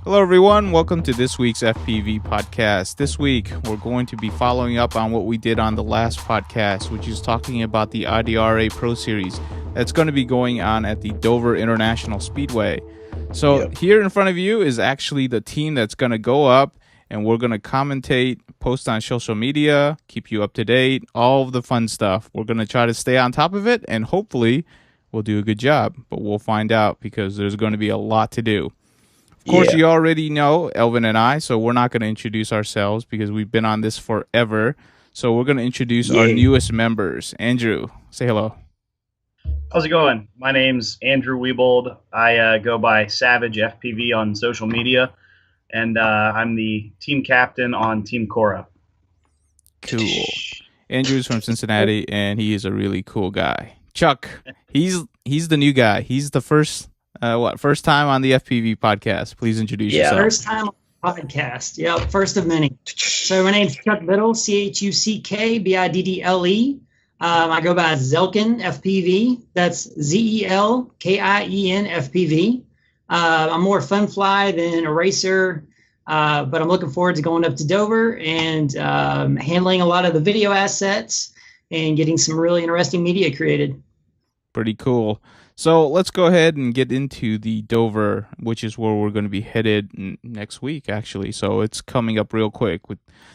Hello, everyone. Welcome to this week's FPV Podcast. This week, we're going to be following up on what we did on the last podcast, which is talking about the IDRA Pro Series that's going to be going on at the Dover International Speedway. So Here in front of you is actually the team that's going to go up, and we're going to commentate, post on social media, keep you up to date, all of the fun stuff. We're going to try to stay on top of it, and hopefully we'll do a good job. But we'll find out because there's going to be a lot to do. Of course, you already know Elvin and I, so we're not going to introduce ourselves because we've been on this forever. So we're going to introduce our newest members. Andrew, say hello. How's it going? My name's Andrew Wiebold. I go by Savage FPV on social media, and I'm the team captain on Team Cora. Cool. Andrew's from Cincinnati, and he is a really cool guy. Chuck, he's the new guy. He's the first time on the FPV podcast. Please introduce yourself. First time on the podcast. Yep, first of many. So my name's Chuck Biddle, ChuckBiddle. I go by Zelkin FPV. That's Zelkin FPV. I'm more fun fly than a racer, but I'm looking forward to going up to Dover and handling a lot of the video assets and getting some really interesting media created. Pretty cool. So let's go ahead and get into the Dover, which is where we're going to be headed next week, actually. So it's coming up real quick.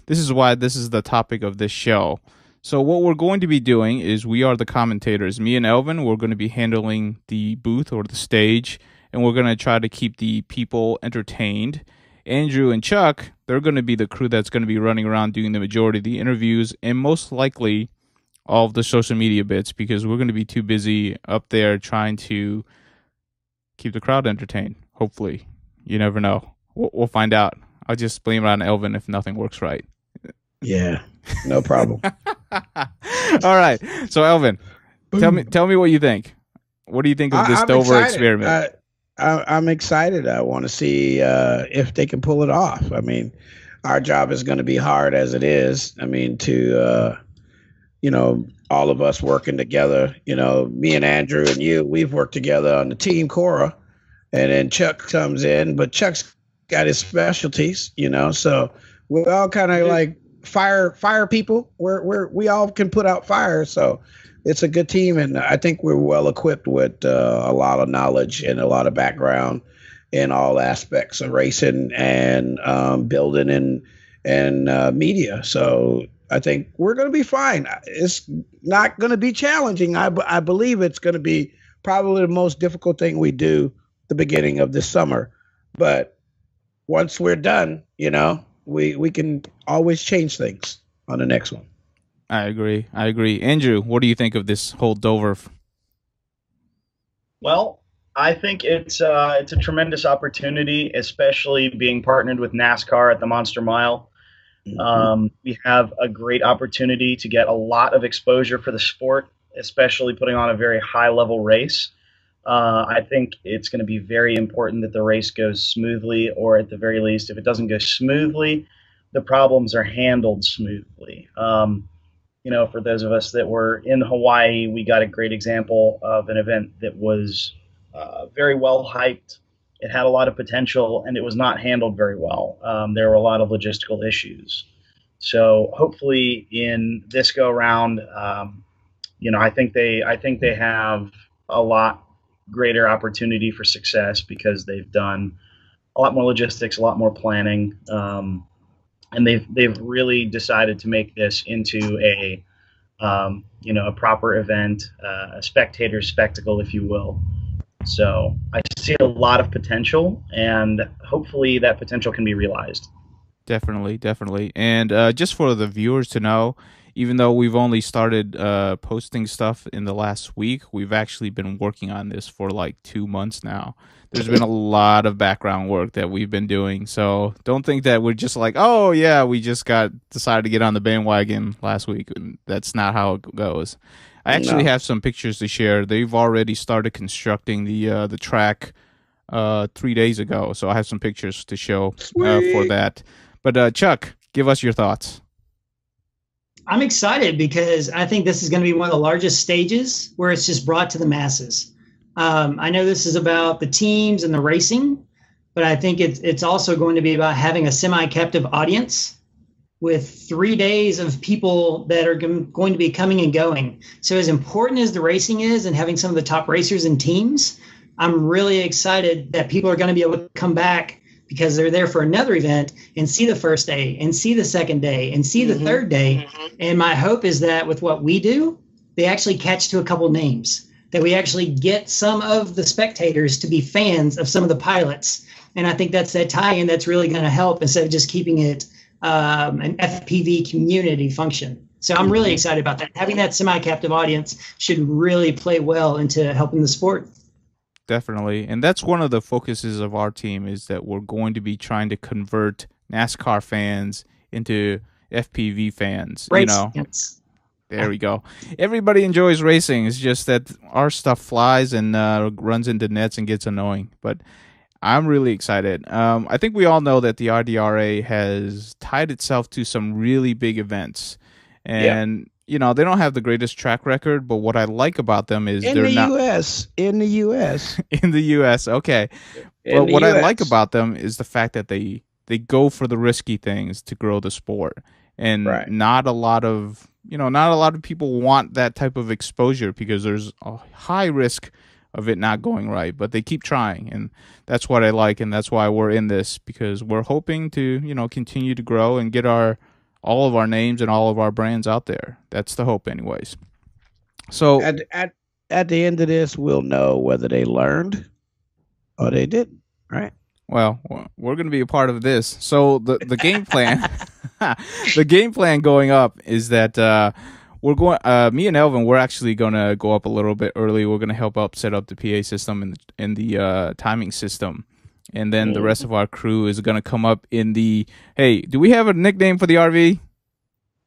This is why this is the topic of this show. So what we're going to be doing is we are the commentators. Me and Elvin, we're going to be handling the booth or the stage, and we're going to try to keep the people entertained. Andrew and Chuck, they're going to be the crew that's going to be running around doing the majority of the interviews and most likely all of the social media bits because we're going to be too busy up there trying to keep the crowd entertained. Hopefully. You never know. We'll find out. I'll just blame it on Elvin if nothing works right. Yeah, no problem. All right. So, Elvin, tell me what you think. What do you think of this Dover experiment? I'm excited. I want to see if they can pull it off. I mean, our job is going to be hard as it is. I mean, all of us working together, me and Andrew and you, we've worked together on the Team Cora, and then Chuck comes in, but Chuck's got his specialties, so we're all kind of like fire people. We all can put out fire. So it's a good team. And I think we're well equipped with a lot of knowledge and a lot of background in all aspects of racing and building and media. So I think we're going to be fine. It's not going to be challenging. I believe it's going to be probably the most difficult thing we do the beginning of this summer. But once we're done, we can always change things on the next one. I agree. Andrew, what do you think of this whole Dover? Well, I think it's a tremendous opportunity, especially being partnered with NASCAR at the Monster Mile. We have a great opportunity to get a lot of exposure for the sport, especially putting on a very high-level race. I think it's going to be very important that the race goes smoothly, or at the very least, if it doesn't go smoothly, the problems are handled smoothly. For those of us that were in Hawaii, we got a great example of an event that was very well hyped. It had a lot of potential, and it was not handled very well. There were a lot of logistical issues. So hopefully in this go round, I think they have a lot greater opportunity for success because they've done a lot more logistics, a lot more planning, and they've really decided to make this into a proper event, a spectator spectacle, if you will. So I see a lot of potential, and hopefully that potential can be realized. Definitely. And just for the viewers to know, even though we've only started posting stuff in the last week, we've actually been working on this for like 2 months now. There's been a lot of background work that we've been doing. So don't think that we're just like, oh, yeah, we just decided to get on the bandwagon last week. And that's not how it goes. I actually have some pictures to share. They've already started constructing the track 3 days ago. So I have some pictures to show for that. But Chuck, give us your thoughts. I'm excited because I think this is going to be one of the largest stages where it's just brought to the masses. I know this is about the teams and the racing, but I think it's also going to be about having a semi-captive audience with 3 days of people that are going to be coming and going. So as important as the racing is and having some of the top racers and teams, I'm really excited that people are going to be able to come back because they're there for another event and see the first day and see the second day and see the third day. And my hope is that with what we do, they actually catch to a couple names, that we actually get some of the spectators to be fans of some of the pilots. And I think that's that tie-in that's really going to help instead of just keeping it an FPV community function. So I'm really excited about that. Having that semi-captive audience should really play well into helping the sport. Definitely. And that's one of the focuses of our team, is that we're going to be trying to convert NASCAR fans into FPV fans. Race you know, fans. There we go. Everybody enjoys racing. It's just that our stuff flies and runs into nets and gets annoying. But I'm really excited. I think we all know that the IDRA has tied itself to some really big events. And, you know, they don't have the greatest track record, but what I like about them is in the U.S. In the U.S., okay. But what I like about them is the fact that they go for the risky things to grow the sport. And not a lot of people want that type of exposure because there's a high risk of it not going right, but they keep trying, and that's what I like, and that's why we're in this, because we're hoping to, you know, continue to grow and get all of our names and all of our brands out there. That's the hope anyways. So at the end of this, we'll know whether they learned or they didn't, right? Well, we're going to be a part of this. So the game plan, the game plan going up is that we're going. Me and Elvin, we're actually going to go up a little bit early. We're going to help set up the PA system and the timing system, and then the rest of our crew is going to come up in the. Hey, do we have a nickname for the RV?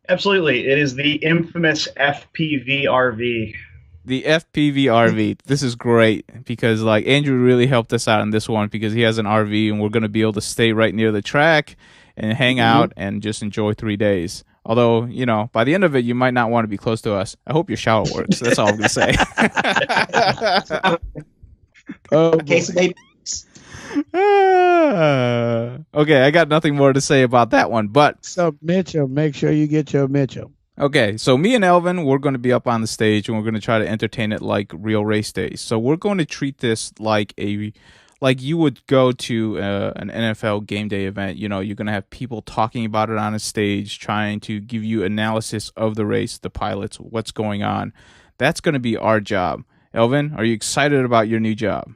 Absolutely, it is the infamous FPV RV. The FPV RV. This is great because like Andrew really helped us out in this one because he has an RV and we're going to be able to stay right near the track and hang out and just enjoy 3 days. Although, you know, by the end of it, you might not want to be close to us. I hope your shower works. That's all I'm going to say. Case of babies. Okay, I got nothing more to say about that one. But so Mitchell, make sure you get your Mitchell. Okay, so me and Elvin, we're going to be up on the stage, and we're going to try to entertain it like real race days. So we're going to treat this like you would go to an NFL game day event. You know, you're going to have people talking about it on a stage, trying to give you analysis of the race, the pilots, what's going on. That's going to be our job. Elvin, are you excited about your new job?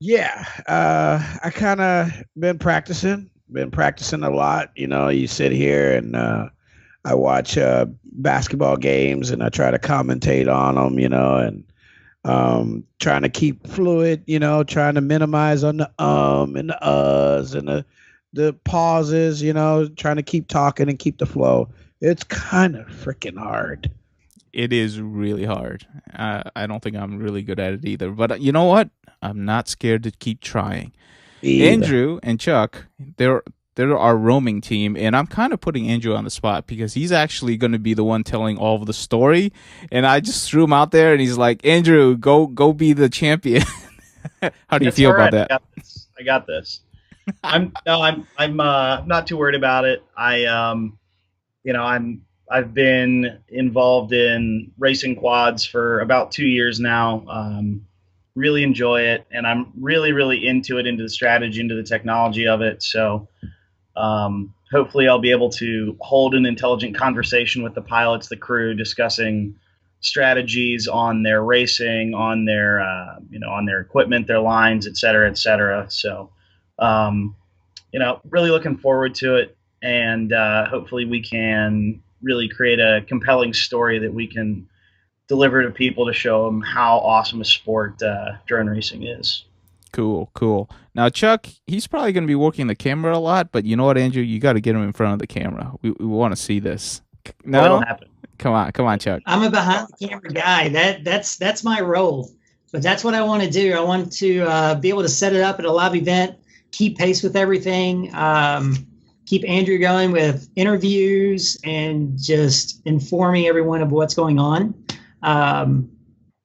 Yeah, I kind of been practicing a lot. You know, you sit here and I watch basketball games and I try to commentate on them, you know, and trying to keep fluid, you know, trying to minimize on the and the uhs and the pauses, you know, trying to keep talking and keep the flow. It's kind of freaking hard. It is really hard. I don't think I'm really good at it either. But you know what? I'm not scared to keep trying. Andrew and Chuck, they're our roaming team, and I'm kind of putting Andrew on the spot because he's actually going to be the one telling all of the story. And I just threw him out there, and he's like, "Andrew, go be the champion." How do you feel about that? I got this. I'm not too worried about it. I've been involved in racing quads for about 2 years now. Really enjoy it, and I'm really, really into the strategy, into the technology of it. So hopefully I'll be able to hold an intelligent conversation with the pilots, the crew, discussing strategies on their racing, on their on their equipment, their lines, et cetera, et cetera. So really looking forward to it, and hopefully we can really create a compelling story that we can deliver to people to show them how awesome a sport drone racing is. Cool. Now, Chuck, he's probably going to be working the camera a lot, but you know what, Andrew? You got to get him in front of the camera. We want to see this. No, it'll happen. Come on, Chuck. I'm a behind the camera guy. That's my role, but that's what I want to do. I want to be able to set it up at a live event, keep pace with everything, keep Andrew going with interviews and just informing everyone of what's going on.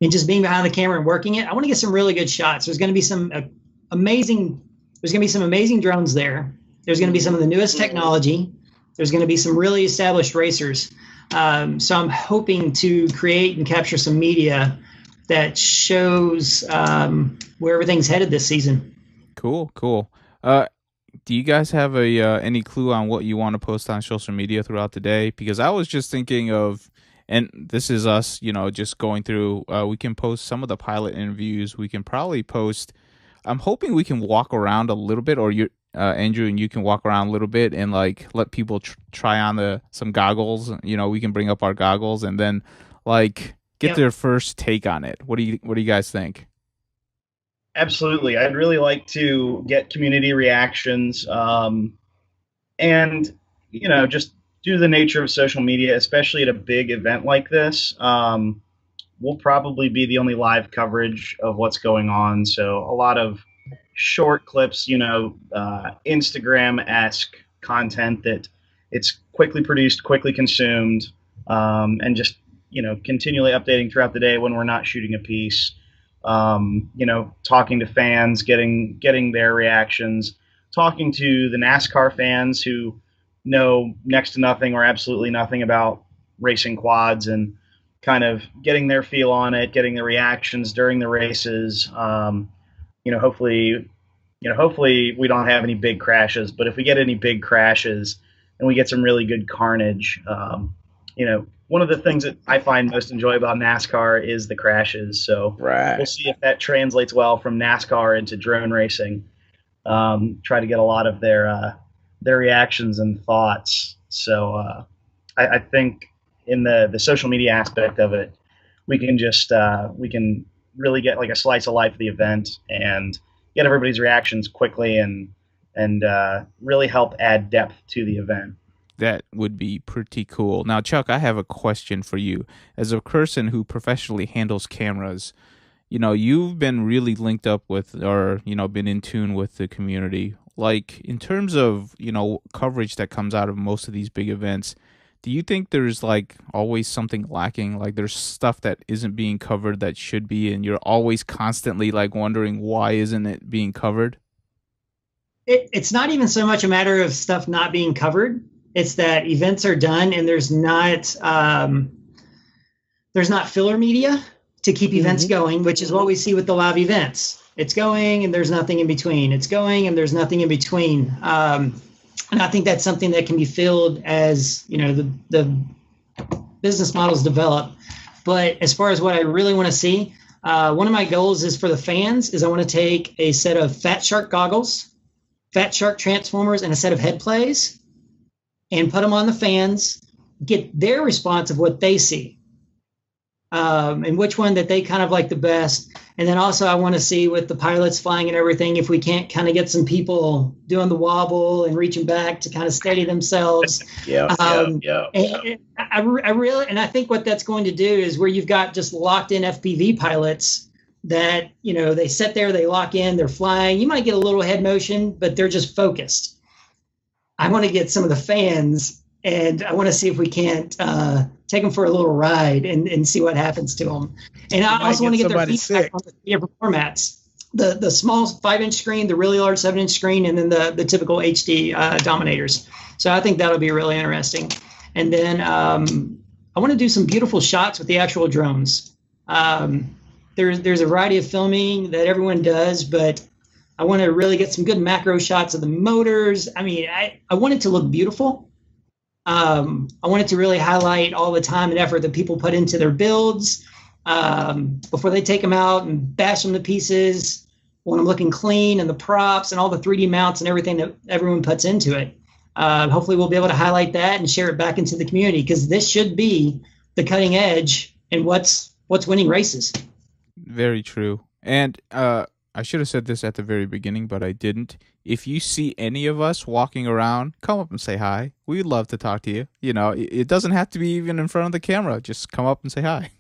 And just being behind the camera and working it. I want to get some really good shots. There's going to be some amazing There's going to be some amazing drones there. There's going to be some of the newest technology. There's going to be some really established racers. So I'm hoping to create and capture some media that shows where everything's headed this season. Cool. Do you guys have any clue on what you want to post on social media throughout the day? Because I was just thinking of, and this is us, just going through, we can post some of the pilot interviews. We can probably post, I'm hoping we can walk around a little bit, or Andrew and you can walk around a little bit and like let people try on some goggles. We can bring up our goggles and then like get their first take on it. What do you guys think? Absolutely. I'd really like to get community reactions, and just due to the nature of social media, especially at a big event like this, we'll probably be the only live coverage of what's going on. So a lot of short clips, Instagram-esque content that it's quickly produced, quickly consumed, and just, continually updating throughout the day when we're not shooting a piece. Talking to fans, getting their reactions, talking to the NASCAR fans who know next to nothing or absolutely nothing about racing quads, and kind of getting their feel on it, getting the reactions during the races. Hopefully we don't have any big crashes, but if we get any big crashes and we get some really good carnage, one of the things that I find most enjoyable about NASCAR is the crashes. So We'll see if that translates well from NASCAR into drone racing. Try to get a lot of their reactions and thoughts. So I think in the social media aspect of it, we can really get like a slice of life of the event and get everybody's reactions quickly and really help add depth to the event. That would be pretty cool. Now, Chuck, I have a question for you. As a person who professionally handles cameras, you've been really linked up with, or, been in tune with the community. Like, in terms of, coverage that comes out of most of these big events, do you think there's, like, always something lacking? Like, there's stuff that isn't being covered that should be, and you're always constantly, like, wondering why isn't it being covered? It's not even so much a matter of stuff not being covered. It's that events are done and there's not filler media to keep events going, which is what we see with the live events. It's going and there's nothing in between. It's going and there's nothing in between. And I think that's something that can be filled as, the business models develop. But as far as what I really want to see, one of my goals is for the fans is I want to take a set of Fat Shark goggles, Fat Shark transformers, and a set of head plays, and put them on the fans, get their response of what they see, and which one that they kind of like the best. And then also I want to see with the pilots flying and everything, if we can't kind of get some people doing the wobble and reaching back to kind of steady themselves. And I think what that's going to do is where you've got just locked in FPV pilots that, they sit there, they lock in, they're flying. You might get a little head motion, but they're just focused. I want to get some of the fans, and I want to see if we can't take them for a little ride and see what happens to them. And I also want to get their feedback on the different formats. The small 5-inch screen, the really large 7-inch screen, and then the typical HD dominators. So I think that'll be really interesting. And then I want to do some beautiful shots with the actual drones. There's a variety of filming that everyone does, but I want to really get some good macro shots of the motors. I mean, I want it to look beautiful. I want it to really highlight all the time and effort that people put into their builds before they take them out and bash them to pieces. I want them looking clean, and the props and all the 3D mounts and everything that everyone puts into it. Hopefully we'll be able to highlight that and share it back into the community, because this should be the cutting edge in what's winning races. Very true. And I should have said this at the very beginning, but I didn't. If you see any of us walking around, come up and say hi. We'd love to talk to you. It doesn't have to be even in front of the camera. Just come up and say hi.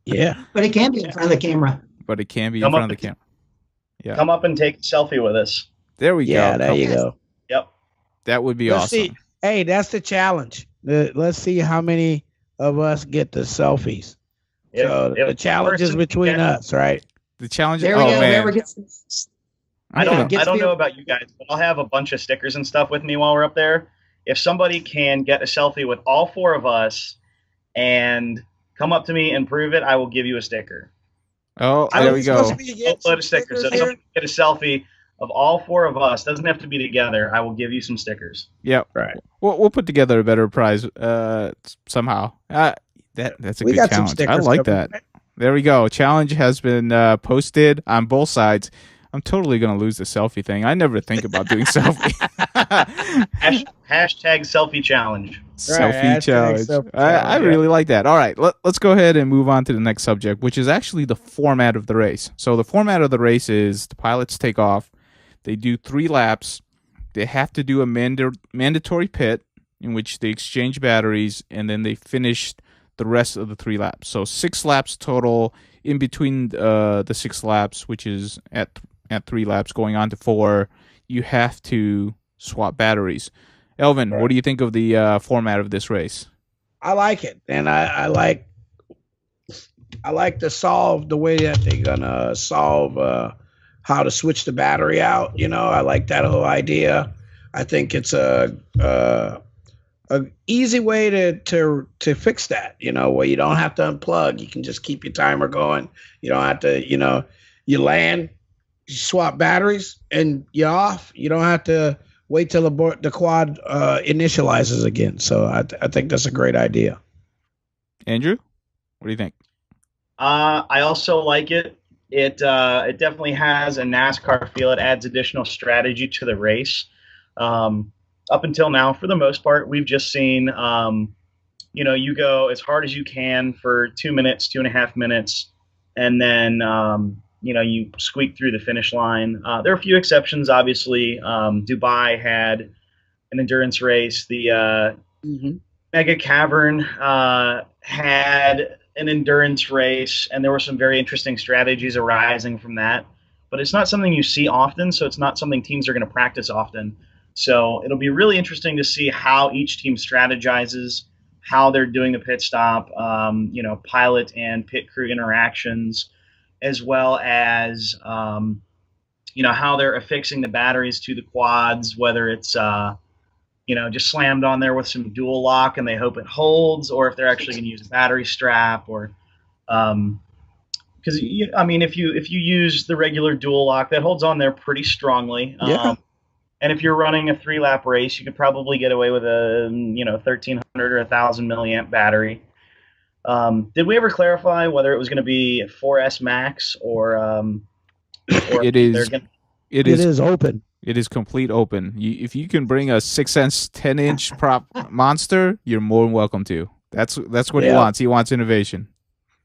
Yeah. But it can be in front of the camera. Yeah. Come up and take a selfie with us. There we go. Yeah, there you go. Yep. That would be awesome. Hey, that's the challenge. Let's see how many of us get the selfies. The challenge is between us, right? The challenge. There we go. Man. Whoever gets I don't know about you guys, but I'll have a bunch of stickers and stuff with me while we're up there. If somebody can get a selfie with all four of us and come up to me and prove it, I will give you a sticker. Oh, there we go. Load of stickers. So if someone can get a selfie of all four of us, doesn't have to be together, I will give you some stickers. Yep. Right. We'll put together a better prize somehow. That's a good challenge. I like that. There we go. Challenge has been posted on both sides. I'm totally going to lose the selfie thing. I never think about doing selfie. Hashtag selfie challenge. Selfie challenge. I really like that. All right, let's go ahead and move on to the next subject, which is actually the format of the race. So the format of the race is the pilots take off. They do 3 laps. They have to do a mandatory pit in which they exchange batteries, and then they finish the rest of the 3 laps. So 6 laps total. In between the 6 laps, which is at 3 laps going on to 4, you have to swap batteries. Elvin, what do you think of the format of this race? I like it, and I like the way that they're gonna solve how to switch the battery out. I like that whole idea. I think it's a easy way to fix that. Where you don't have to unplug, you can just keep your timer going. You don't have to, you land, you swap batteries, and you're off. You don't have to wait till the quad initializes again. So I think that's a great idea. Andrew, what do you think? I also like it. It definitely has a NASCAR feel. It adds additional strategy to the race. Up until now, for the most part, we've just seen, you go as hard as you can for 2 minutes, 2.5 minutes, and then, you squeak through the finish line. There are a few exceptions, obviously. Dubai had an endurance race. The Mega Cavern had an endurance race, and there were some very interesting strategies arising from that. But it's not something you see often, so it's not something teams are going to practice often. So it'll be really interesting to see how each team strategizes, how they're doing the pit stop, pilot and pit crew interactions, as well as, how they're affixing the batteries to the quads, whether it's, just slammed on there with some dual lock and they hope it holds, or if they're actually going to use a battery strap, or because, if you use the regular dual lock, that holds on there pretty strongly. Yeah. And if you're running a 3-lap race, you could probably get away with a 1,300 or 1,000 milliamp battery. Did we ever clarify whether it was going to be 4S Max or it is open. It is complete open. If you can bring a 6-inch, 10-inch prop monster, you're more than welcome to. That's what he wants. He wants innovation.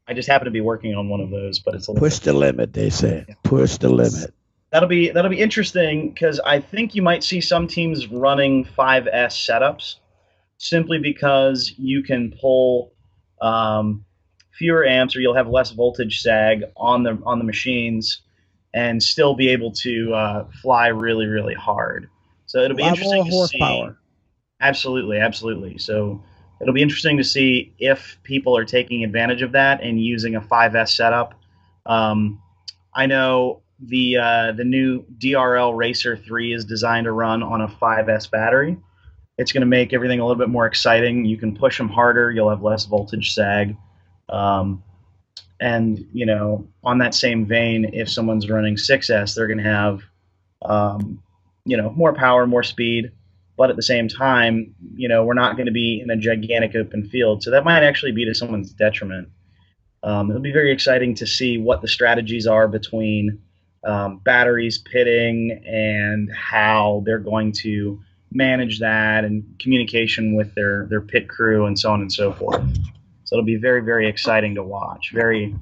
I just happen to be working on one of those, but it's a push the limit. They say push the limit. That'll be interesting, because I think you might see some teams running 5S setups simply because you can pull fewer amps, or you'll have less voltage sag on the machines, and still be able to fly really, really hard. So it'll be interesting to see. Absolutely. So it'll be interesting to see if people are taking advantage of that and using a 5S setup. I know the new DRL Racer 3 is designed to run on a 5S battery. It's going to make everything a little bit more exciting. You can push them harder. You'll have less voltage sag. And, on that same vein, if someone's running 6S, they're going to have, more power, more speed. But at the same time, we're not going to be in a gigantic open field. So that might actually be to someone's detriment. It'll be very exciting to see what the strategies are between batteries, pitting, and how they're going to manage that, and communication with their pit crew, and so on and so forth. So it'll be very, very exciting to watch. Very,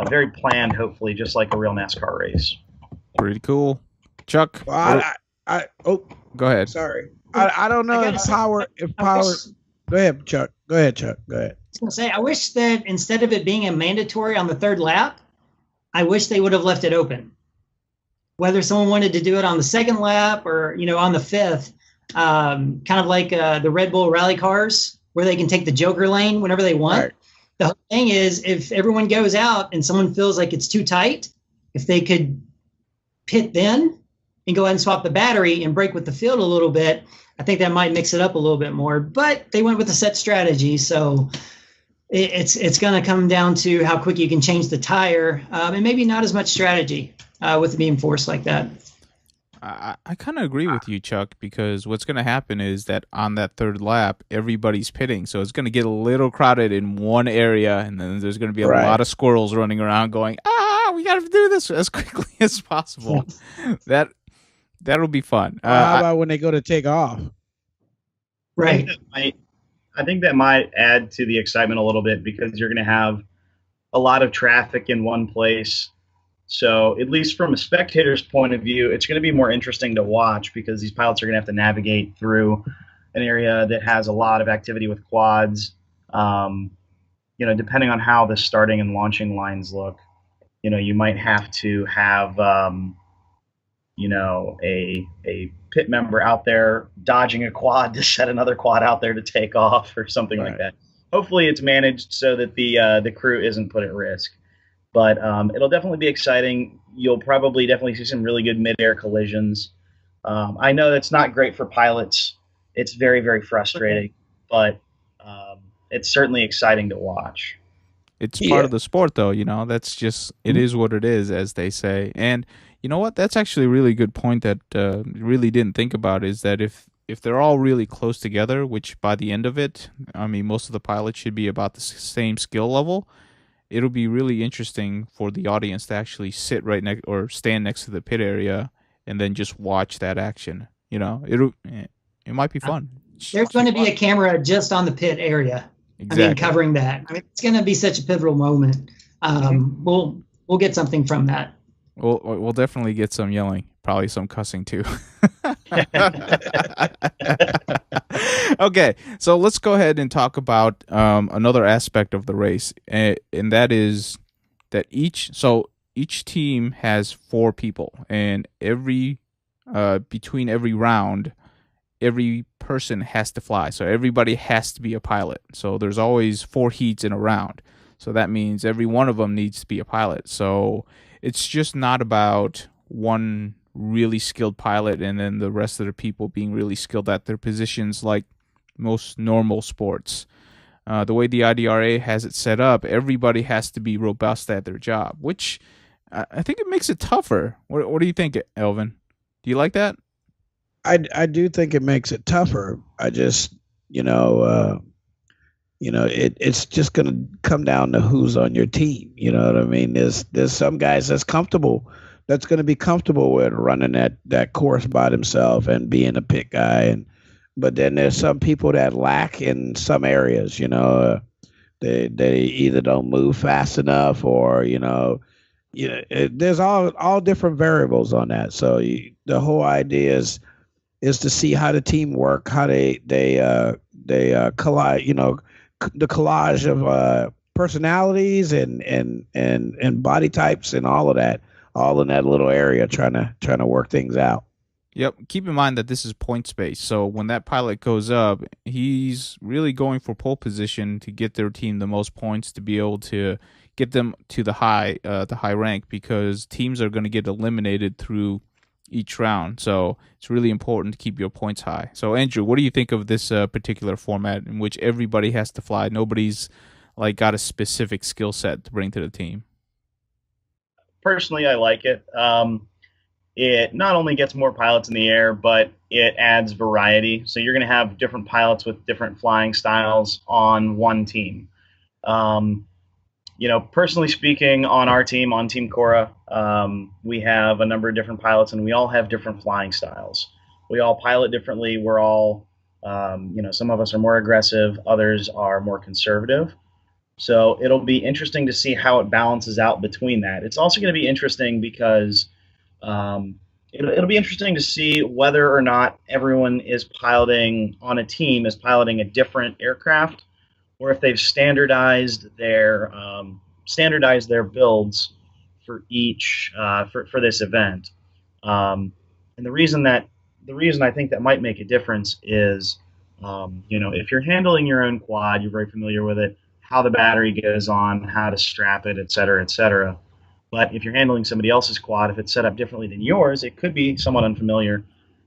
very planned, hopefully, just like a real NASCAR race. Pretty cool. Chuck? Well, go ahead. Sorry. I don't know if power. Go ahead, Chuck. Go ahead. I was going to say, I wish that instead of it being a mandatory on the 3rd lap, I wish they would have left it open. Whether someone wanted to do it on the 2nd lap or, on the 5th, kind of like the Red Bull rally cars, where they can take the Joker lane whenever they want. Right. The whole thing is, if everyone goes out and someone feels like it's too tight, if they could pit then and go ahead and swap the battery and break with the field a little bit, I think that might mix it up a little bit more. But they went with a set strategy, so it's going to come down to how quick you can change the tire, and maybe not as much strategy with it being forced like that. I kind of agree with you, Chuck, because what's going to happen is that on that third lap, everybody's pitting. So it's going to get a little crowded in one area, and then there's going to be a lot of squirrels running around going, we got to do this as quickly as possible. That'll be fun. How about when they go to take off? Right. I think that might add to the excitement a little bit because you're going to have a lot of traffic in one place. So at least from a spectator's point of view, it's going to be more interesting to watch because these pilots are going to have to navigate through an area that has a lot of activity with quads. Depending on how the starting and launching lines look, you might have to have, a pit member out there dodging a quad to set another quad out there to take off or something like that. Hopefully it's managed so that the crew isn't put at risk. But it'll definitely be exciting. You'll probably definitely see some really good mid-air collisions. I know that's not great for pilots. It's very, very frustrating, but it's certainly exciting to watch. It's part of the sport, though. That's just, it is what it is, as they say. And you know what? That's actually a really good point that really didn't think about, is that if they're all really close together, which by the end of it, I mean, most of the pilots should be about the same skill level, it'll be really interesting for the audience to actually sit right next or stand next to the pit area and then just watch that action. It might be fun. There's going to be a camera just on the pit area. Exactly. I mean, covering that. I mean, it's going to be such a pivotal moment. We'll get something from that. We'll definitely get some yelling, probably some cussing too. Okay, so let's go ahead and talk about another aspect of the race, and that is that each team has 4 people, and between every round, every person has to fly. So everybody has to be a pilot. So there's always 4 heats in a round. So that means every one of them needs to be a pilot. So it's just not about one really skilled pilot and then the rest of the people being really skilled at their positions like most normal sports. The way the IDRA has it set up, everybody has to be robust at their job, which I think it makes it tougher. What do you think, Elvin? Do you like that? I do think it makes it tougher. I just, it's just going to come down to who's on your team. You know what I mean? There's some guys that's going to be comfortable with running that course by themselves and being a pit guy. But then there's some people that lack in some areas, they either don't move fast enough or, there's all different variables on that. So the whole idea is to see how the team work, how they collide, the collage of personalities and body types and all of that, all in that little area, trying to work things out. Yep. Keep in mind that this is points based. So when that pilot goes up, he's really going for pole position to get their team the most points to be able to get them to the high rank, because teams are going to get eliminated through each round. So it's really important to keep your points high. So Andrew, what do you think of this particular format in which everybody has to fly? Nobody's got a specific skill set to bring to the team. Personally, I like it. It not only gets more pilots in the air, but it adds variety. So you're going to have different pilots with different flying styles on one team. Personally speaking, on our team, on Team Cora, we have a number of different pilots, and we all have different flying styles. We all pilot differently. We're all, some of us are more aggressive, others are more conservative. So it'll be interesting to see how it balances out between that. It's also going to be interesting because it'll be interesting to see whether or not everyone is piloting on a team is piloting a different aircraft, or if they've standardized their builds for each for this event. And the reason I think that might make a difference is, if you're handling your own quad, you're very familiar with it, how the battery goes on, how to strap it, et cetera, et cetera. But if you're handling somebody else's quad, if it's set up differently than yours, it could be somewhat unfamiliar,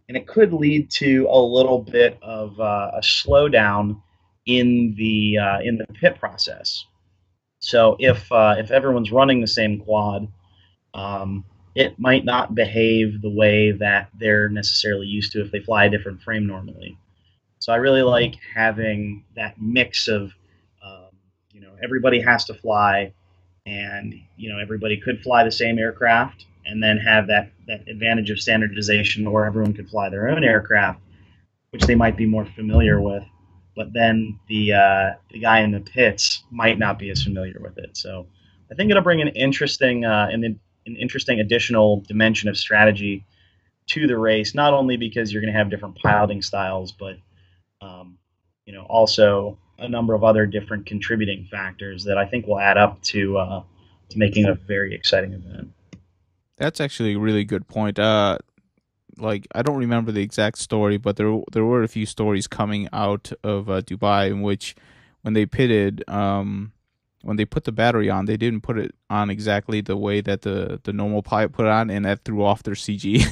and it could lead to a little bit of a slowdown in the pit process. So if everyone's running the same quad, it might not behave the way that they're necessarily used to if they fly a different frame normally. So I really like having that mix of, everybody has to fly, and everybody could fly the same aircraft, and then have that advantage of standardization where everyone could fly their own aircraft, which they might be more familiar with. But then the guy in the pits might not be as familiar with it. So I think it'll bring an interesting additional dimension of strategy to the race. Not only because you're going to have different piloting styles, but also a number of other different contributing factors that I think will add up to making it a very exciting event. That's actually a really good point. Like, I don't remember the exact story, but there were a few stories coming out of Dubai in which, when they pitted, when they put the battery on, they didn't put it on exactly the way that the normal pilot put it on, and that threw off their CG.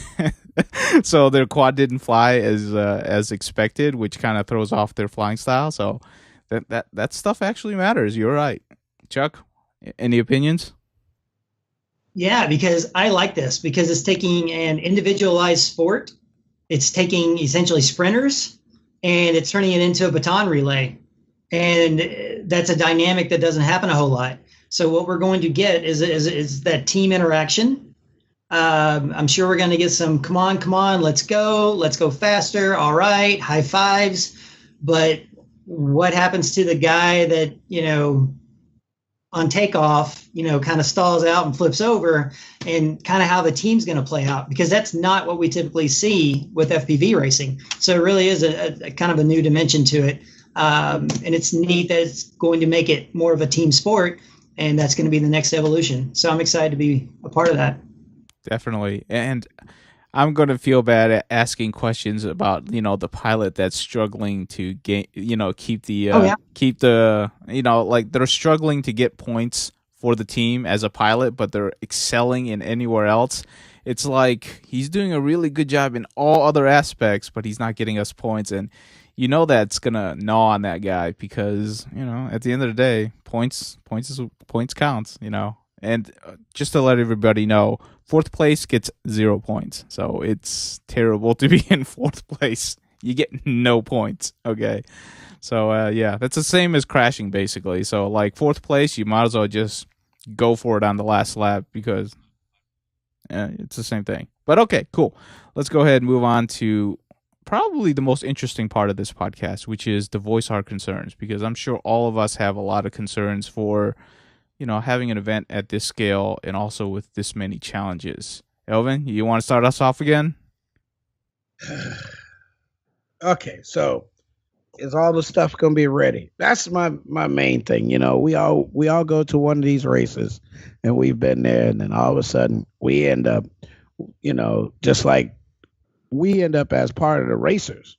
So their quad didn't fly as expected, which kind of throws off their flying style. So that stuff actually matters. You're right. Chuck, any opinions? Yeah, because I like this, because it's taking an individualized sport. It's taking essentially sprinters, and it's turning it into a baton relay. And that's a dynamic that doesn't happen a whole lot. So what we're going to get is that team interaction. I'm sure we're going to get some, come on, let's go faster. All right, high fives. But what happens to the guy that, on takeoff, kind of stalls out and flips over, and kind of how the team's going to play out, because that's not what we typically see with FPV racing. So it really is a kind of a new dimension to it. And it's neat that it's going to make it more of a team sport, and that's going to be the next evolution. So I'm excited to be a part of that. Definitely. And I'm going to feel bad at asking questions about, the pilot that's struggling to keep the, like, they're struggling to get points for the team as a pilot, but they're excelling in anywhere else. It's like he's doing a really good job in all other aspects, but he's not getting us points. And that's going to gnaw on that guy, because, at the end of the day, points counts, And just to let everybody know, fourth place gets 0 points. So it's terrible to be in fourth place. You get no points, okay? So, yeah, that's the same as crashing, basically. So, like, fourth place, you might as well just go for it on the last lap, because it's the same thing. But, okay, cool. Let's go ahead and move on to probably the most interesting part of this podcast, which is to voice our concerns, because I'm sure all of us have a lot of concerns for having an event at this scale and also with this many challenges. Elvin, you want to start us off again? Okay, so is all the stuff going to be ready? That's my main thing. We all go to one of these races, and we've been there, and then all of a sudden we end up, just like we end up as part of the racers,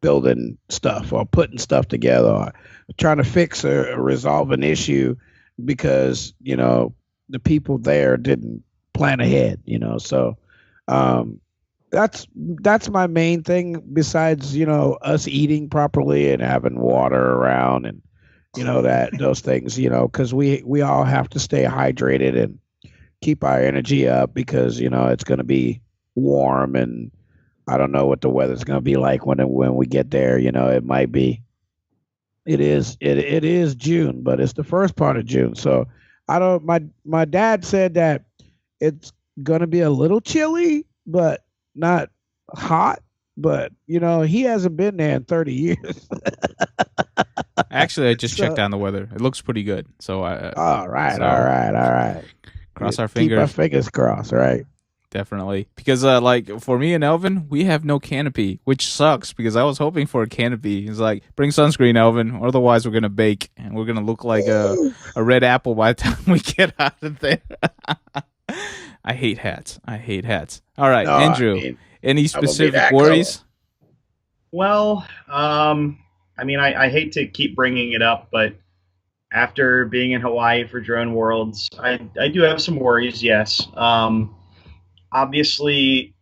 building stuff or putting stuff together or trying to fix or resolve an issue, because the people there didn't plan ahead. So that's my main thing, besides us eating properly and having water around, and those things, because we all have to stay hydrated and keep our energy up, because it's going to be warm, and I don't know what the weather's going to be like when we get there. It might be. It is June, but it's the first part of June. So I don't. My dad said that it's gonna be a little chilly, but not hot. But he hasn't been there in 30 years. Actually, I just checked on the weather. It looks pretty good. So all right. Cross our fingers. Keep our fingers crossed, right? Definitely, because like for me and Elvin, we have no canopy, which sucks, because I was hoping for a canopy. He's like, bring sunscreen, Elvin, otherwise we're gonna bake and we're gonna look like a red apple by the time we get out of there. I hate hats. All right, no, Andrew, any specific worries? Color. Well, I hate to keep bringing it up, but after being in Hawaii for Drone Worlds, I do have some worries. Yes, obviously,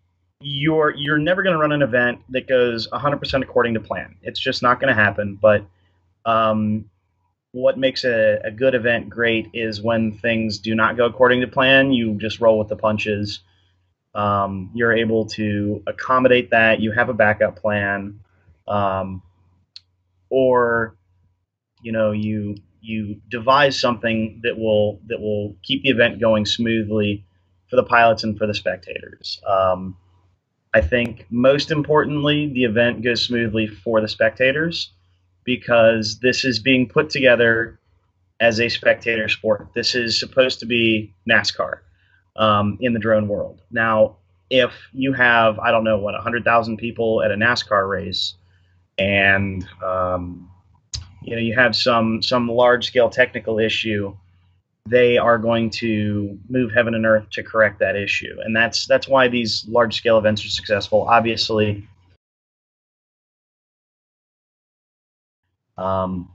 you're never going to run an event that goes 100% according to plan. It's just not going to happen. But what makes a good event great is when things do not go according to plan. You just roll with the punches. You're able to accommodate that. You have a backup plan, or you devise something that will keep the event going smoothly for the pilots and for the spectators. I think most importantly, the event goes smoothly for the spectators because this is being put together as a spectator sport. This is supposed to be NASCAR in the drone world. Now, if you have, I don't know, 100,000 people at a NASCAR race and you have some large-scale technical issue, they are going to move heaven and earth to correct that issue. And that's why these large-scale events are successful. Obviously, the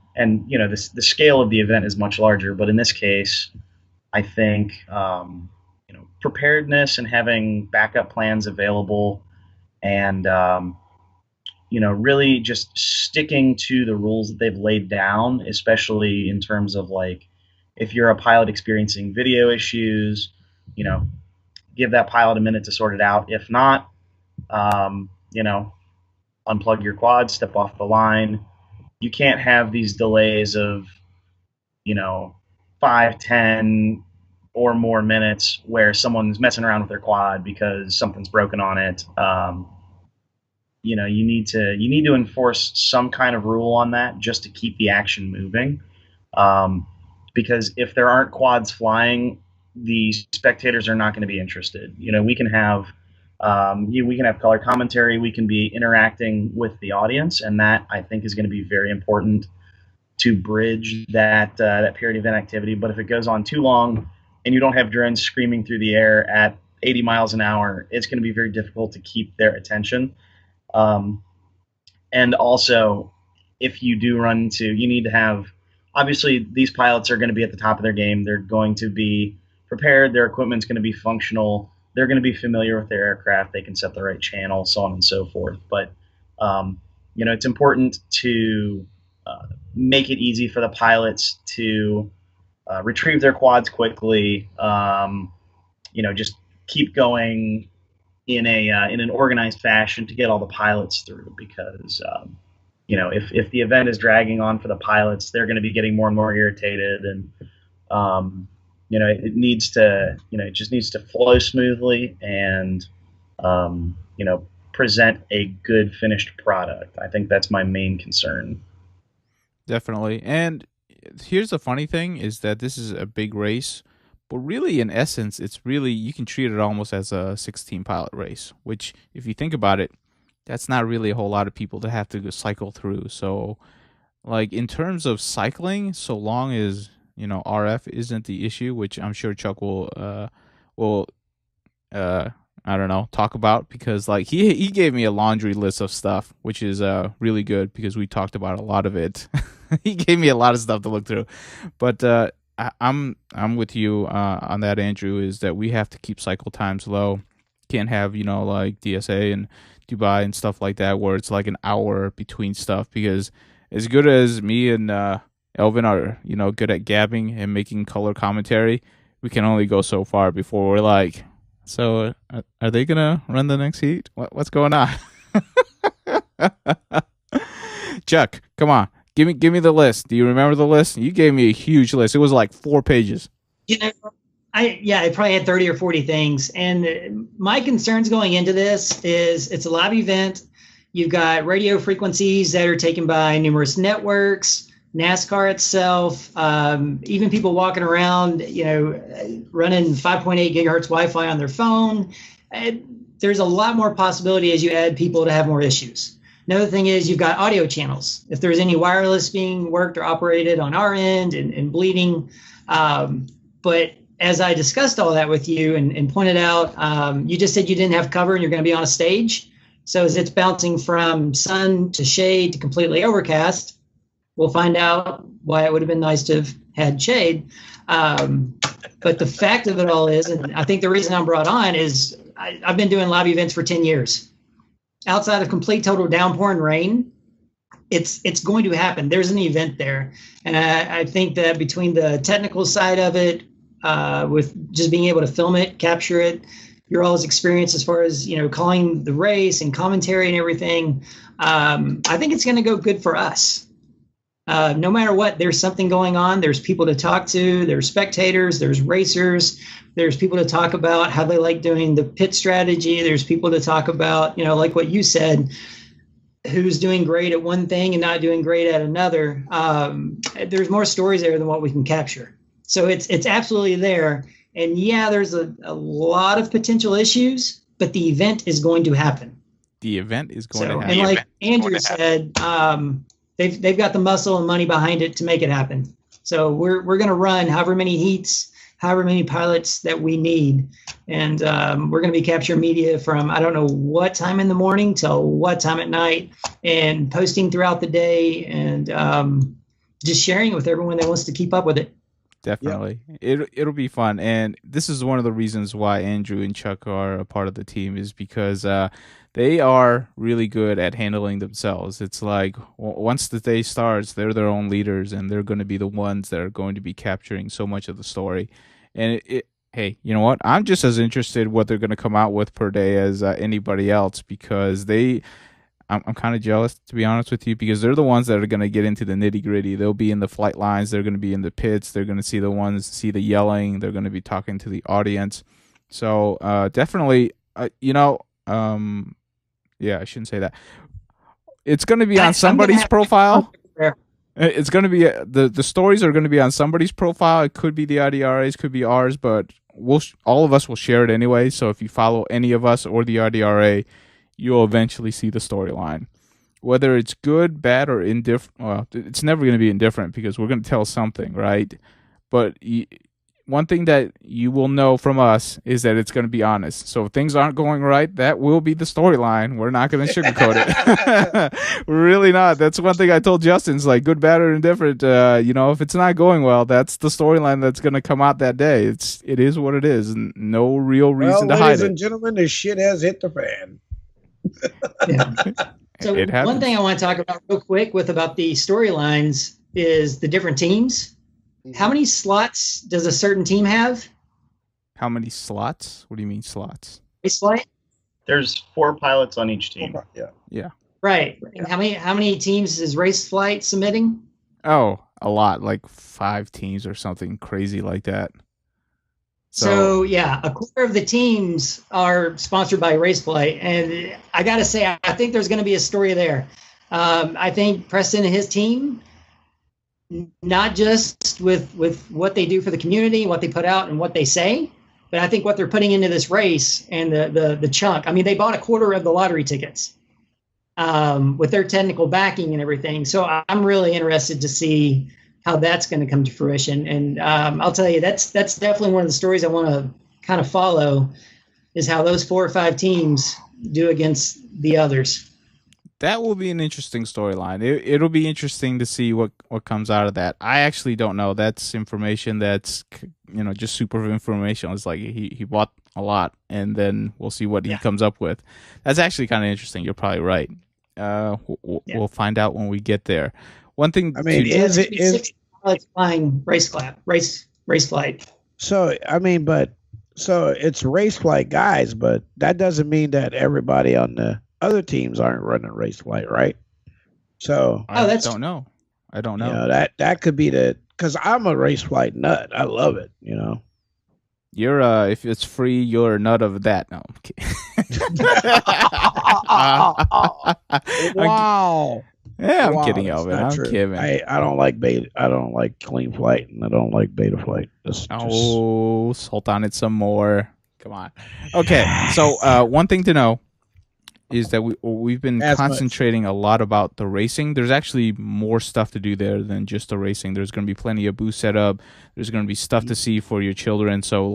scale of the event is much larger, but in this case, I think preparedness and having backup plans available, and really just sticking to the rules that they've laid down, especially in terms of like if you're a pilot experiencing video issues, give that pilot a minute to sort it out. If not, unplug your quad, step off the line. You can't have these delays of 5, 10 or more minutes where someone's messing around with their quad because something's broken on it. You need to enforce some kind of rule on that just to keep the action moving. Because if there aren't quads flying, the spectators are not going to be interested. We can have color commentary, we can be interacting with the audience, and that I think is going to be very important to bridge that period of event activity. But if it goes on too long and you don't have drones screaming through the air at 80 miles an hour, it's going to be very difficult to keep their attention. And also, if you do run into, you need to have, obviously these pilots are going to be at the top of their game. They're going to be prepared. Their equipment's going to be functional. They're going to be familiar with their aircraft. They can set the right channel, so on and so forth. But, it's important to make it easy for the pilots to retrieve their quads quickly, just keep going in an organized fashion to get all the pilots through, because if the event is dragging on for the pilots, they're going to be getting more and more irritated, and it just needs to flow smoothly and present a good finished product. I think that's my main concern. Definitely. And here's the funny thing is that this is a big race, but really in essence, you can treat it almost as a 16 pilot race, which if you think about it, that's not really a whole lot of people to have to cycle through. So like in terms of cycling, so long as, RF isn't the issue, which I'm sure Chuck will I don't know, talk about, because like he gave me a laundry list of stuff, which is really good because we talked about a lot of it. He gave me a lot of stuff to look through, but I'm with you on that, Andrew, is that we have to keep cycle times low. Can't have like DSA and Dubai and stuff like that where it's like an hour between stuff, because as good as me and Elvin are good at gabbing and making color commentary, we can only go so far before we're like, so are they gonna run the next heat? What's going on? Chuck, come on, give me the list. Do you remember the list? You gave me a huge list. It was like 4 pages. I probably had 30 or 40 things. And my concerns going into this is it's a live event. You've got radio frequencies that are taken by numerous networks, NASCAR itself, even people walking around, running 5.8 gigahertz Wi-Fi on their phone. There's a lot more possibility as you add people to have more issues. Another thing is you've got audio channels. If there's any wireless being worked or operated on our end and bleeding. But as I discussed all that with you and pointed out, you just said you didn't have cover and you're going to be on a stage. So as it's bouncing from sun to shade to completely overcast, we'll find out why it would have been nice to have had Chade. But the fact of it all is, and I think the reason I'm brought on is I've been doing live events for 10 years. Outside of complete total downpour and rain, it's going to happen. There's an event there. And I think that between the technical side of it, with just being able to film it, capture it, your all's experience as far as, calling the race and commentary and everything, I think it's going to go good for us. No matter what, there's something going on. There's people to talk to. There's spectators. There's racers. There's people to talk about how they like doing the pit strategy. There's people to talk about, like what you said, who's doing great at one thing and not doing great at another. There's more stories there than what we can capture. So it's absolutely there. And yeah, there's a lot of potential issues, but the event is going to happen. The event is going to happen. And like Andrew said, they've got the muscle and money behind it to make it happen. So we're going to run however many heats, however many pilots that we need. And we're going to be capturing media from, I don't know what time in the morning till what time at night, and posting throughout the day, and just sharing it with everyone that wants to keep up with it. Definitely. Yep. It'll be fun. And this is one of the reasons why Andrew and Chuck are a part of the team, is because they are really good at handling themselves. It's like once the day starts, they're their own leaders, and they're going to be the ones that are going to be capturing so much of the story. And hey, you know what? I'm just as interested what they're going to come out with per day as anybody else, because I'm kind of jealous, to be honest with you, because they're the ones that are going to get into the nitty gritty. They'll be in the flight lines. They're going to be in the pits. They're going to see the yelling. They're going to be talking to the audience. So definitely, yeah, I shouldn't say that. It's going to be on somebody's profile. It's going to be the stories are going to be on somebody's profile. It could be the IDRA's, could be ours, but all of us will share it anyway. So if you follow any of us or the IDRA, you'll eventually see the storyline. Whether it's good, bad, or indifferent, well, it's never going to be indifferent, because we're going to tell something, right? But one thing that you will know from us is that it's going to be honest. So if things aren't going right, that will be the storyline. We're not going to sugarcoat it. We're really not. That's one thing I told Justin. It's like good, bad, or indifferent. If it's not going well, that's the storyline that's going to come out that day. It is what it is, and no real reason to hide it. Ladies and gentlemen, the shit has hit the fan. Yeah. So one thing I want to talk about real quick about the storylines is the different teams. How many slots does a certain team have? How many slots? What do you mean slots? Race flight? There's 4 pilots on each team. Yeah. Right. And how many teams is Race Flight submitting? Oh, a lot, like 5 teams or something crazy like that. So yeah, a quarter of the teams are sponsored by Raceflight, and I got to say, I think there's going to be a story there. I think Preston and his team, not just with what they do for the community, what they put out, and what they say, but I think what they're putting into this race and the chunk. I mean, they bought a quarter of the lottery tickets with their technical backing and everything. So I'm really interested to see how that's going to come to fruition. And I'll tell you, that's definitely one of the stories I want to kind of follow, is how those 4 or 5 teams do against the others. That will be an interesting storyline. It'll be interesting to see what comes out of that. I actually don't know. That's information that's, just super information. It's like he bought a lot, and then we'll see what he comes up with. That's actually kind of interesting. You're probably right. We'll find out when we get there. One thing, is flying race flight? So it's race flight guys, but that doesn't mean that everybody on the other teams aren't running race flight, right? So I don't know. That could be because I'm a race flight nut. I love it. You're if it's free, you're a nut of that. No, I'm kidding. Wow. Yeah, I'm kidding, Elvin. I'm kidding. I don't like beta. I don't like clean flight, and I don't like beta flight. Salt on it some more. Come on. Okay, so one thing to know is that we've been concentrating a lot about the racing. There's actually more stuff to do there than just the racing. There's going to be plenty of booth setup. There's going to be stuff to see for your children. So,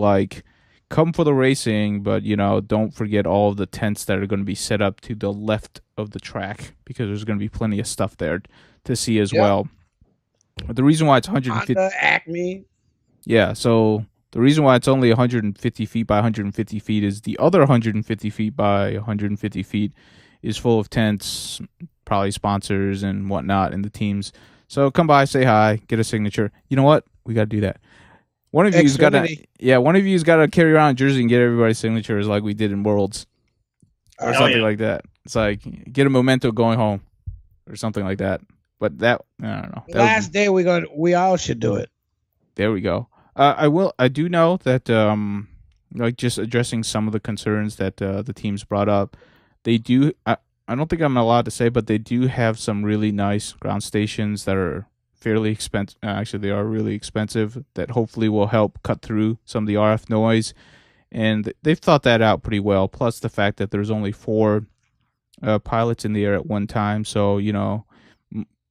come for the racing, but, don't forget all of the tents that are going to be set up to the left of the track, because there's going to be plenty of stuff there to see as well. The reason why it's 150. Honda, Acme. Yeah, so the reason why it's only 150 feet by 150 feet is the other 150 feet by 150 feet is full of tents, probably sponsors and whatnot, and the teams. So come by, say hi, get a signature. You know what? We got to do that. One of you's got to carry around a jersey and get everybody's signatures like we did in Worlds or something like that. It's like get a memento going home or something like that. But that I don't know. Last day we all should do it. There we go. I do know that like just addressing some of the concerns that the teams brought up. They do. I don't think I'm allowed to say, but they do have some really nice ground stations that are fairly expensive. Actually, they are really expensive. That hopefully will help cut through some of the RF noise, and they've thought that out pretty well. Plus the fact that there's only 4 pilots in the air at one time, so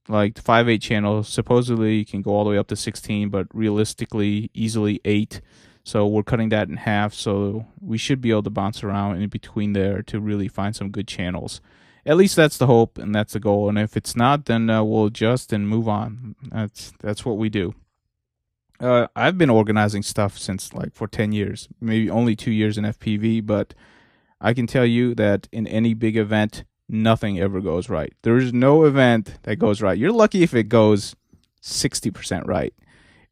like the 5/8 channel, supposedly you can go all the way up to 16, but realistically, easily 8. So we're cutting that in half, so we should be able to bounce around in between there to really find some good channels. At least that's the hope and that's the goal. And if it's not, then we'll adjust and move on. That's what we do. I've been organizing stuff since for 10 years, maybe only 2 years in FPV, but I can tell you that in any big event, nothing ever goes right. There is no event that goes right. You're lucky if it goes 60% right.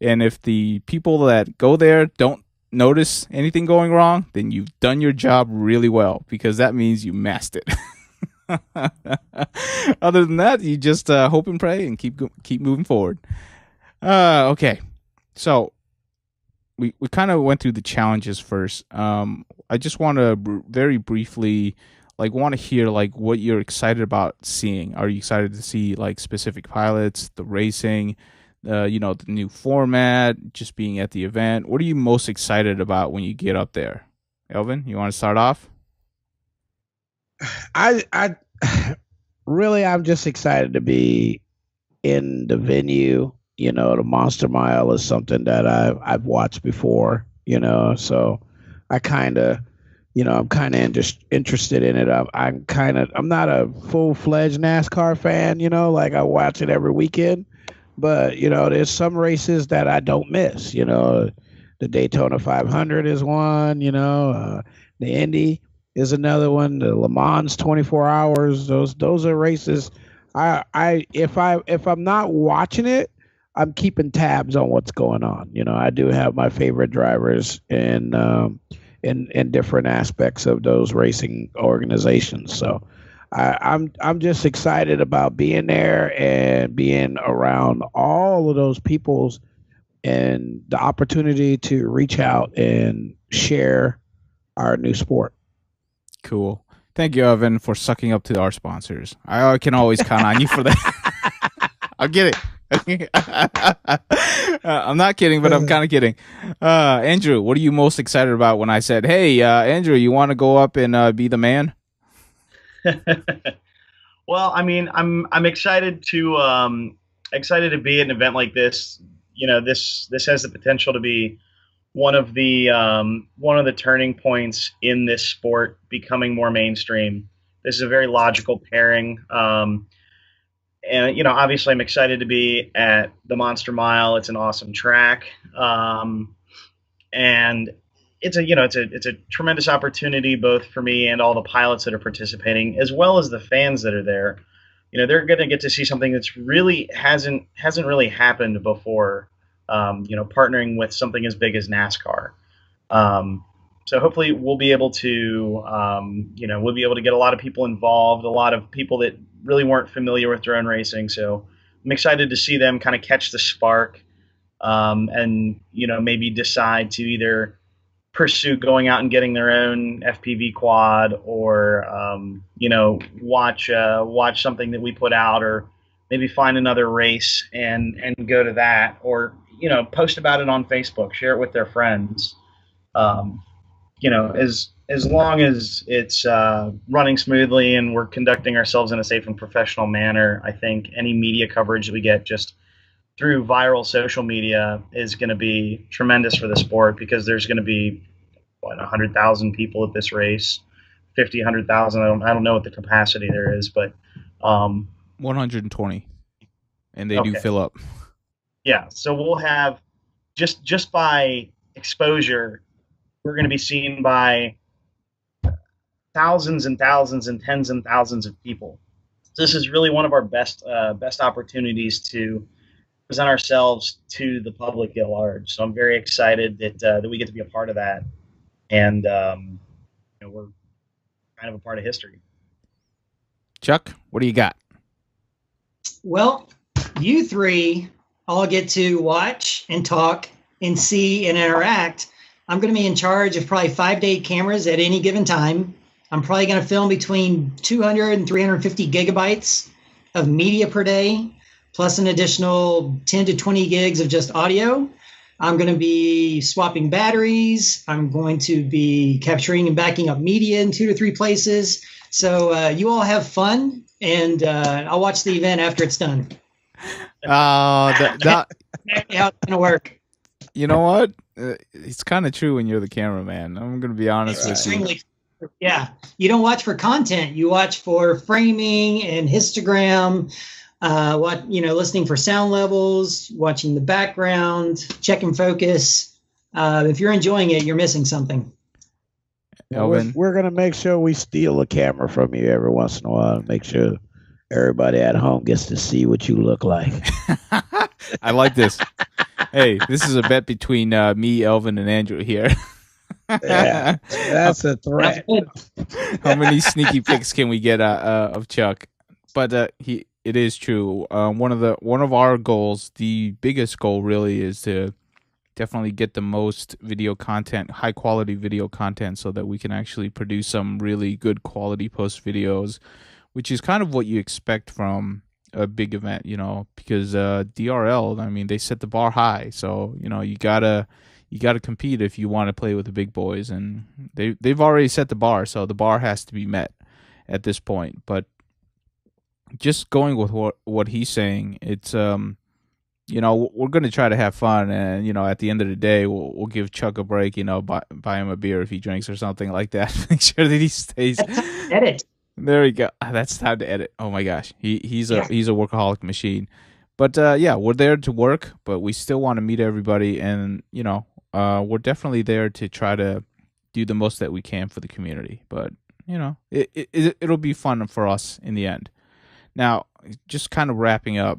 And if the people that go there don't notice anything going wrong, then you've done your job really well, because that means you masked it. Other than that, you just hope and pray and keep moving forward. Okay, so we kind of went through the challenges first. I just want to very briefly want to hear what you're excited about seeing. Are you excited to see specific pilots, the racing, the new format, just being at the event? What are you most excited about when you get up there? Elvin, you want to start off? I really, I'm just excited to be in the venue. The Monster Mile is something that I've watched before, so I kind of, I'm kind of interested in it. I'm not a full-fledged NASCAR fan, I watch it every weekend, but, there's some races that I don't miss, the Daytona 500 is one, the Indy is another one. The Le Mans 24 hours. Those are races. If I'm not watching it, I'm keeping tabs on what's going on. I do have my favorite drivers in different aspects of those racing organizations. So I'm just excited about being there and being around all of those peoples and the opportunity to reach out and share our new sport. Cool. Thank you, Evan, for sucking up to our sponsors. I can always count on you for that. I'll get it. I'm not kidding, but I'm kind of kidding. Andrew, what are you most excited about when I said, hey, Andrew, you want to go up and be the man? Well, I mean, I'm excited to be at an event like this. This has the potential to be one of the turning points in this sport becoming more mainstream. This is a very logical pairing. And obviously I'm excited to be at the Monster Mile. It's an awesome track. And it's a tremendous opportunity both for me and all the pilots that are participating, as well as the fans that are there. They're going to get to see something that's really hasn't really happened before. Partnering with something as big as NASCAR. So hopefully we'll be able to get a lot of people involved, a lot of people that really weren't familiar with drone racing. So I'm excited to see them kind of catch the spark, and maybe decide to either pursue going out and getting their own FPV quad, or watch something that we put out, or maybe find another race and go to that, or post about it on Facebook, share it with their friends. As long as it's running smoothly and we're conducting ourselves in a safe and professional manner, I think any media coverage that we get just through viral social media is going to be tremendous for the sport, because there's going to be 100,000 people at this race, 50, 100,000. I don't know what the capacity there is, but 120, and they do fill up. Yeah, so we'll have just by exposure, we're going to be seen by thousands and thousands and tens and thousands of people. So this is really one of our best opportunities to present ourselves to the public at large. So I'm very excited that we get to be a part of that, and we're kind of a part of history. Chuck, what do you got? Well, you three all get to watch and talk and see and interact. I'm going to be in charge of probably 5 to 8 cameras at any given time. I'm probably going to film between 200 and 350 gigabytes of media per day, plus an additional 10 to 20 gigs of just audio. I'm going to be swapping batteries. I'm going to be capturing and backing up media in 2 to 3 places. So you all have fun, and I'll watch the event after it's done. How it's going to work. You know what? It's kind of true when you're the cameraman. I'm going to be honest with you. Yeah. You don't watch for content. You watch for framing and histogram, listening for sound levels, watching the background, checking focus. If you're enjoying it, you're missing something. We're going to make sure we steal a camera from you every once in a while and make sure everybody at home gets to see what you look like. I like this. Hey, this is a bet between me, Elvin, and Andrew here. Yeah, that's a threat. How many sneaky pics can we get of Chuck? But it is true. One of our goals, the biggest goal, really, is to definitely get the most video content, high quality video content, so that we can actually produce some really good quality post videos, which is kind of what you expect from a big event, because DRL, I mean, they set the bar high, so you gotta compete if you want to play with the big boys, and they've already set the bar, so the bar has to be met at this point. But just going with what he's saying, it's we're gonna try to have fun, and at the end of the day, we'll give Chuck a break, buy him a beer if he drinks or something like that. Make sure that he stays. Edit. There we go. That's time to edit. Oh my gosh, he's a workaholic machine. But we're there to work, but we still want to meet everybody, and we're definitely there to try to do the most that we can for the community. But it'll be fun for us in the end. Now, just kind of wrapping up,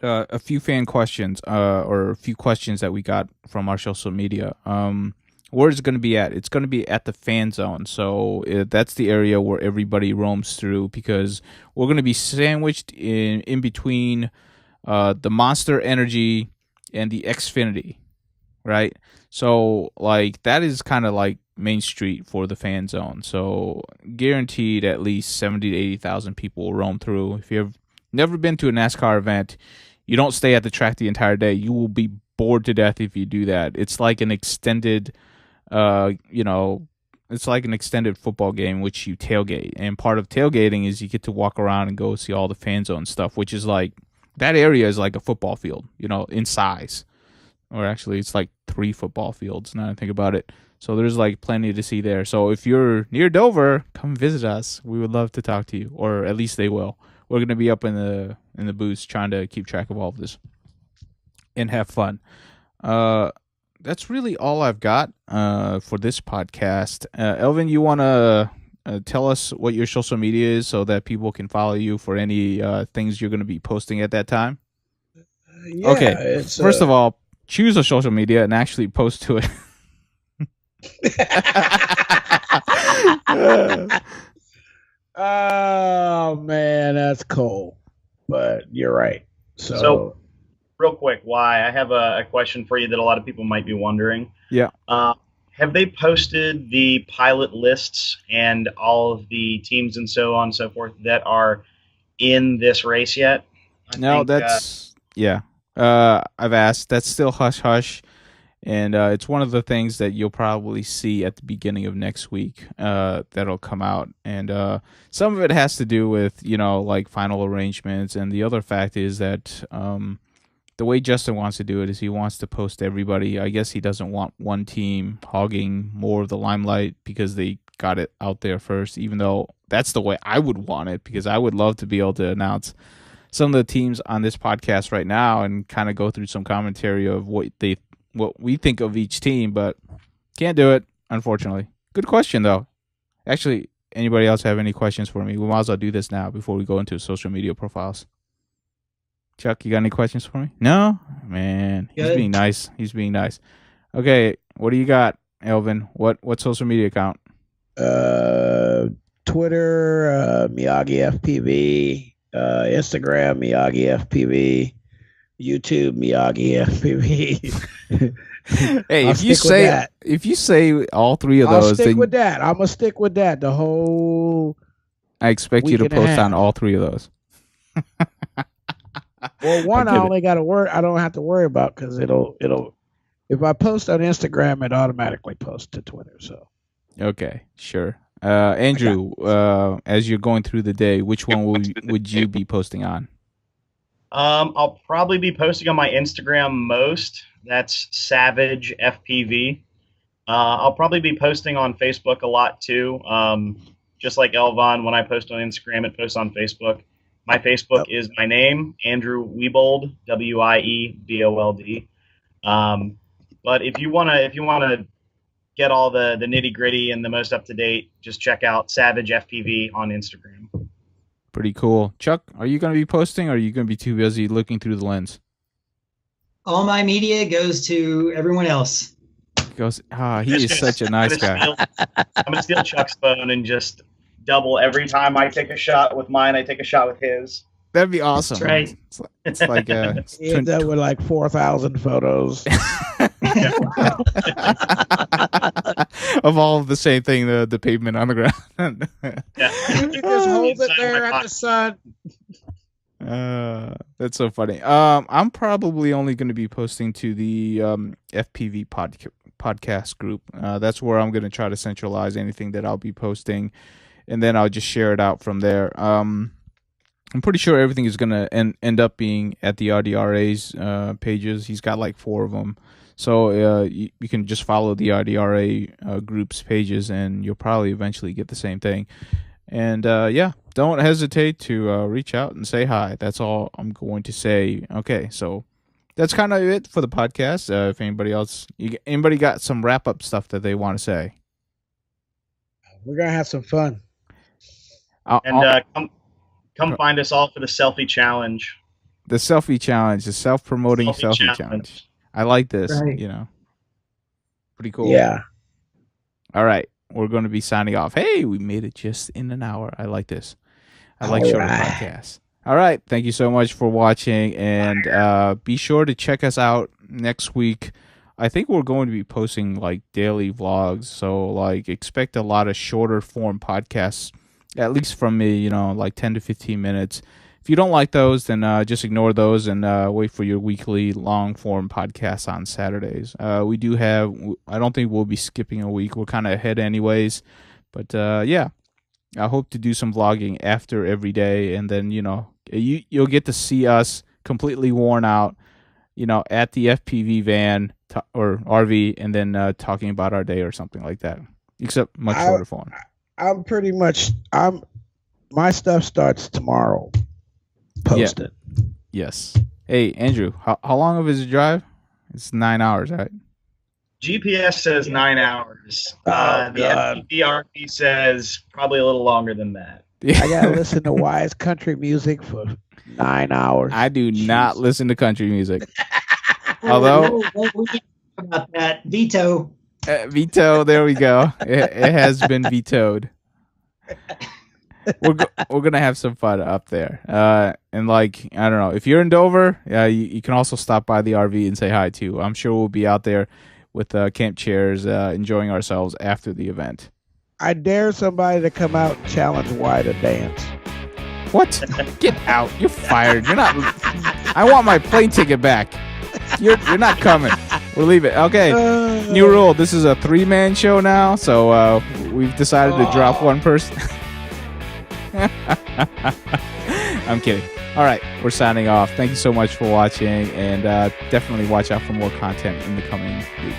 a few fan questions, or a few questions that we got from our social media. Where is it going to be at? It's going to be at the fan zone. So that's the area where everybody roams through, because we're going to be sandwiched in between the Monster Energy and the Xfinity, right? So that is kind of like Main Street for the fan zone. So guaranteed at least 70 to 80,000 people will roam through. If you've never been to a NASCAR event, you don't stay at the track the entire day. You will be bored to death if you do that. It's like an extended it's like an extended football game, which you tailgate. And part of tailgating is you get to walk around and go see all the fan zone stuff, which is that area is like a football field, in size. Or actually, it's like 3 football fields, now that I think about it. So there's plenty to see there. So if you're near Dover, come visit us. We would love to talk to you, or at least they will. We're going to be up in the booths trying to keep track of all of this and have fun. That's really all I've got for this podcast. Elvin, you want to tell us what your social media is so that people can follow you for any things you're going to be posting at that time? Yeah, okay. First of all, choose a social media and actually post to it. Oh man, that's cool. But you're right. So real quick, I have a question for you that a lot of people might be wondering. Yeah. Have they posted the pilot lists and all of the teams and so on and so forth that are in this race yet? I've asked. That's still hush hush. And it's one of the things that you'll probably see at the beginning of next week that'll come out. And some of it has to do with, final arrangements. And the other fact is that the way Justin wants to do it is he wants to post everybody. I guess he doesn't want one team hogging more of the limelight because they got it out there first, even though that's the way I would want it, because I would love to be able to announce some of the teams on this podcast right now and kind of go through some commentary of what we think of each team, but can't do it, unfortunately. Good question, though. Actually, anybody else have any questions for me? We might as well do this now before we go into social media profiles. Chuck, you got any questions for me? No? Man, he's being nice. Okay, what do you got, Elvin? What social media account? Twitter, Miyagi FPV, Instagram, Miyagi FPV, YouTube, Miyagi FPV. Hey, if you say all three of those, I'm gonna stick with that. The whole. I expect you to post on all three of those. Well, one I only got to worry. I don't have to worry about because it'll. If I post on Instagram, it automatically posts to Twitter. So. Okay, sure. Andrew, as you're going through the day, which one would you be posting on? I'll probably be posting on my Instagram most. That's Savage FPV. I'll probably be posting on Facebook a lot too. Just like Elvon, when I post on Instagram, it posts on Facebook. My Facebook is my name, Andrew Wiebold, Wiebold. But if you wanna get all the nitty gritty and the most up to date, just check out Savage FPV on Instagram. Pretty cool. Chuck, are you going to be posting, or are you going to be too busy looking through the lens? All my media goes to everyone else. He is such a nice guy. I'm going to steal Chuck's phone and just double every time I take a shot with mine, I take a shot with his. That'd be awesome. That's right. It's like he ends up with like 4,000 photos of all of the same thing, the pavement on the ground. Yeah. You just hold it there at the sun. That's so funny. I'm probably only going to be posting to the FPV podcast group. That's where I'm going to try to centralize anything that I'll be posting, and then I'll just share it out from there. I'm pretty sure everything is going to end up being at the IDRA's pages. He's got like 4 of them. So you can just follow the IDRA group's pages, and you'll probably eventually get the same thing. And don't hesitate to reach out and say hi. That's all I'm going to say. Okay, so that's kind of it for the podcast. If anybody got some wrap-up stuff that they want to say. We're going to have some fun. Come find us all for the selfie challenge. The selfie challenge, the self-promoting selfie challenge. I like this, right. Pretty cool. Yeah. All right. We're going to be signing off. Hey, we made it just in an hour. I like this. I like shorter podcasts. All right. Thank you so much for watching. And be sure to check us out next week. I think we're going to be posting like daily vlogs. So like expect a lot of shorter form podcasts, at least from me, like 10 to 15 minutes. If you don't like those, then just ignore those and wait for your weekly long-form podcast on Saturdays. We do have, I don't think we'll be skipping a week. We're kind of ahead anyways. But, I hope to do some vlogging after every day. And then, you'll get to see us completely worn out, at the FPV van or RV, and then talking about our day or something like that, except much shorter form. My stuff starts tomorrow. Post it. Yes. Hey, Andrew, how long of is the drive? It's 9 hours, right? GPS says 9 hours. The DRP says probably a little longer than that. I got to listen to wise country music for 9 hours. I do not listen to country music. Although... we can talk about that. Veto. Veto, there we go. It has been vetoed. We're gonna have some fun up there, and I don't know, if you're in Dover, you can also stop by the RV and say hi too. I'm sure we'll be out there with camp chairs, enjoying ourselves after the event. I dare somebody to come out and challenge Y to dance. What? Get out! You're fired. You're not. I want my plane ticket back. You're not coming. We'll leave it. Okay. New rule. This is a 3-man show now, so we've decided to drop one person. I'm kidding. All right, we're signing off. Thank you so much for watching, and definitely watch out for more content in the coming week.